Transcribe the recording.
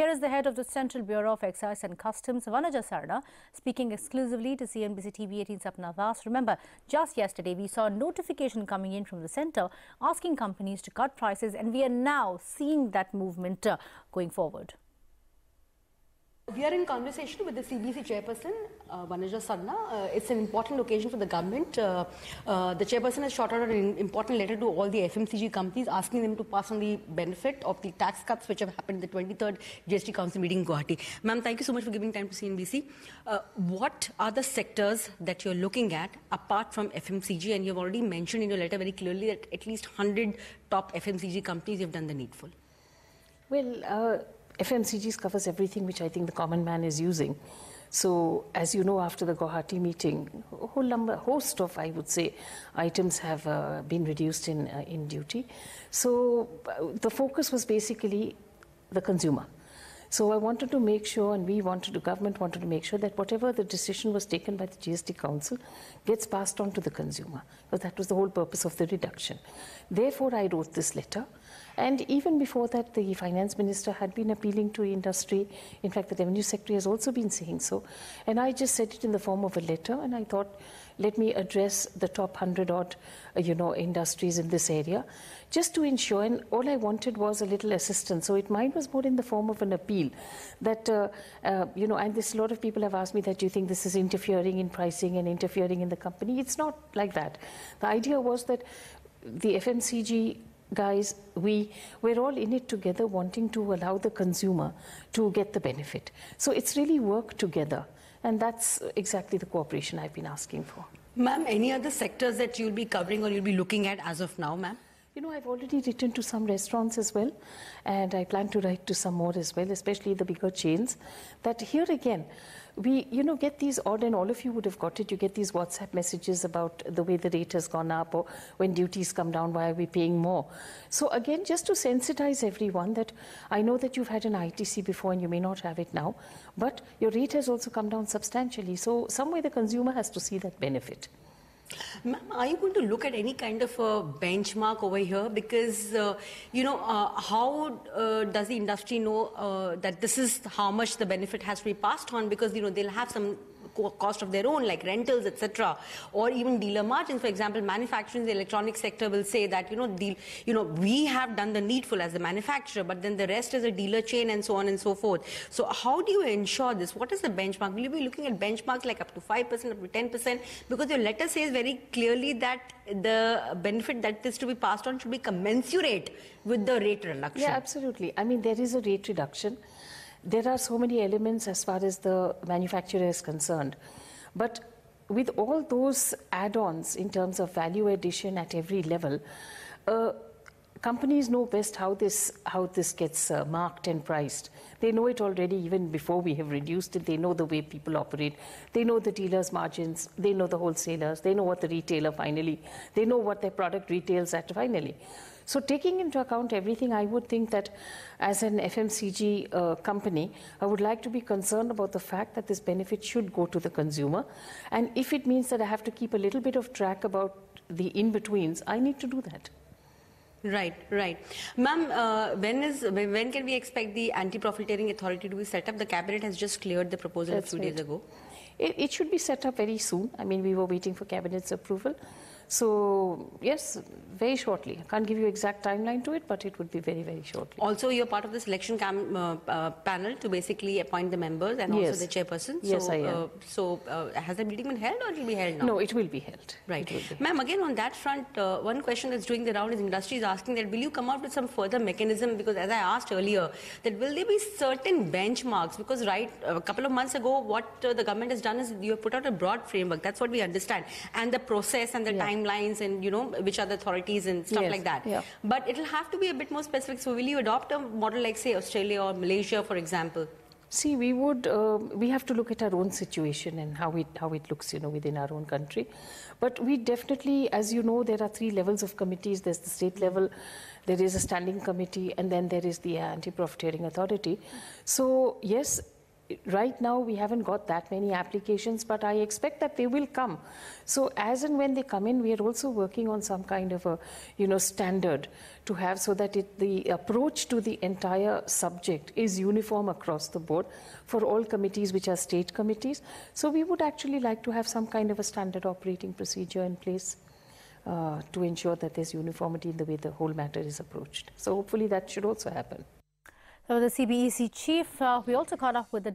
Here is the head of the Central Bureau of Excise and Customs, Vanaja Sarna, speaking exclusively to CNBC TV18 Sapna. Remember, just yesterday we saw a notification coming in from the centre asking companies to cut prices, and we are now seeing that movement going forward. We are in conversation with the CBEC chairperson, Vanaja Sarna. It's an important occasion for the government. The chairperson has shot out an important letter to all the FMCG companies asking them to pass on the benefit of the tax cuts which have happened in the 23rd GST Council meeting in Guwahati. Ma'am, thank you so much for giving time to CNBC. What are the sectors that you're looking at apart from FMCG? And you've already mentioned in your letter very clearly that at least 100 top FMCG companies have done the needful. Well, FMCGs covers everything which I think the common man is using. So, as you know, after the Guwahati meeting, a whole host of, I would say, items have been reduced in duty. So, the focus was basically the consumer. So I wanted to make sure, and the government wanted to make sure that whatever the decision was taken by the GST Council gets passed on to the consumer, because that was the whole purpose of the reduction. Therefore, I wrote this letter. And even before that, the finance minister had been appealing to industry. In fact, the revenue secretary has also been saying so. And I just said it in the form of a letter, and I thought, let me address the top 100 odd, industries in this area, just to ensure. And all I wanted was a little assistance. So mine was more in the form of an appeal that, and this, a lot of people have asked me that, do you think this is interfering in pricing and interfering in the company? It's not like that. The idea was that the FMCG guys, we're all in it together, wanting to allow the consumer to get the benefit. So it's really work together, and that's exactly the cooperation I've been asking for. Ma'am, any other sectors that you'll be covering or you'll be looking at as of now, ma'am? I've already written to some restaurants as well, and I plan to write to some more as well, especially the bigger chains, that here again, we, get these odd, and all of you would have got it, you get these WhatsApp messages about the way the rate has gone up, or when duties come down, why are we paying more? So again, just to sensitize everyone that I know that you've had an ITC before and you may not have it now, but your rate has also come down substantially. So some way the consumer has to see that benefit. Ma'am, are you going to look at any kind of a benchmark over here? Because, how does the industry know that this is how much the benefit has to be passed on? Because, they'll have some cost of their own, like rentals, etc., or even dealer margins. For example, manufacturing, the electronic sector will say that, we have done the needful as the manufacturer, but then the rest is a dealer chain and so on and so forth. So how do you ensure this? What is the benchmark? Will you be looking at benchmarks like up to 5%, up to 10%? Because your letter says very clearly that the benefit that is to be passed on should be commensurate with the rate reduction. Yeah, absolutely. I mean, there is a rate reduction. There are so many elements as far as the manufacturer is concerned. But with all those add-ons in terms of value addition at every level, companies know best how this gets marked and priced. They know it already even before we have reduced it. They know the way people operate. They know the dealers' margins. They know the wholesalers. They know what the retailer finally. They know what their product retails at finally. So taking into account everything, I would think that as an FMCG company, I would like to be concerned about the fact that this benefit should go to the consumer. And if it means that I have to keep a little bit of track about the in-betweens, I need to do that. Right, right. Ma'am, when can we expect the anti-profiteering authority to be set up? The cabinet has just cleared the proposal a few days ago. It should be set up very soon. I mean, we were waiting for cabinet's approval. So, yes, very shortly. I can't give you exact timeline to it, but it would be very, very shortly. Also, you're part of the selection panel to basically appoint the members and also the chairperson. Yes, I am. Has the meeting been held or it will be held now? No, it will be held. Right. Ma'am, again, on that front, one question that's doing the round is industry is asking that will you come out with some further mechanism? Because as I asked earlier, that will there be certain benchmarks? Because a couple of months ago, what the government has done is you have put out a broad framework. That's what we understand. And the process and the timelines and, which are the authorities and stuff like that. Yeah. But it'll have to be a bit more specific. So will you adopt a model like, say, Australia or Malaysia, for example? See, we have to look at our own situation and how it looks, within our own country. But we definitely, as you know, there are 3 levels of committees. There's the state level, there is a standing committee, and then there is the anti-profiteering authority. So, yes, right now we haven't got that many applications, but I expect that they will come. So as and when they come in, we are also working on some kind of a, standard to have, so that the approach to the entire subject is uniform across the board for all committees which are state committees. So we would actually like to have some kind of a standard operating procedure in place to ensure that there's uniformity in the way the whole matter is approached. So hopefully that should also happen. So the CBEC chief, we also caught up with the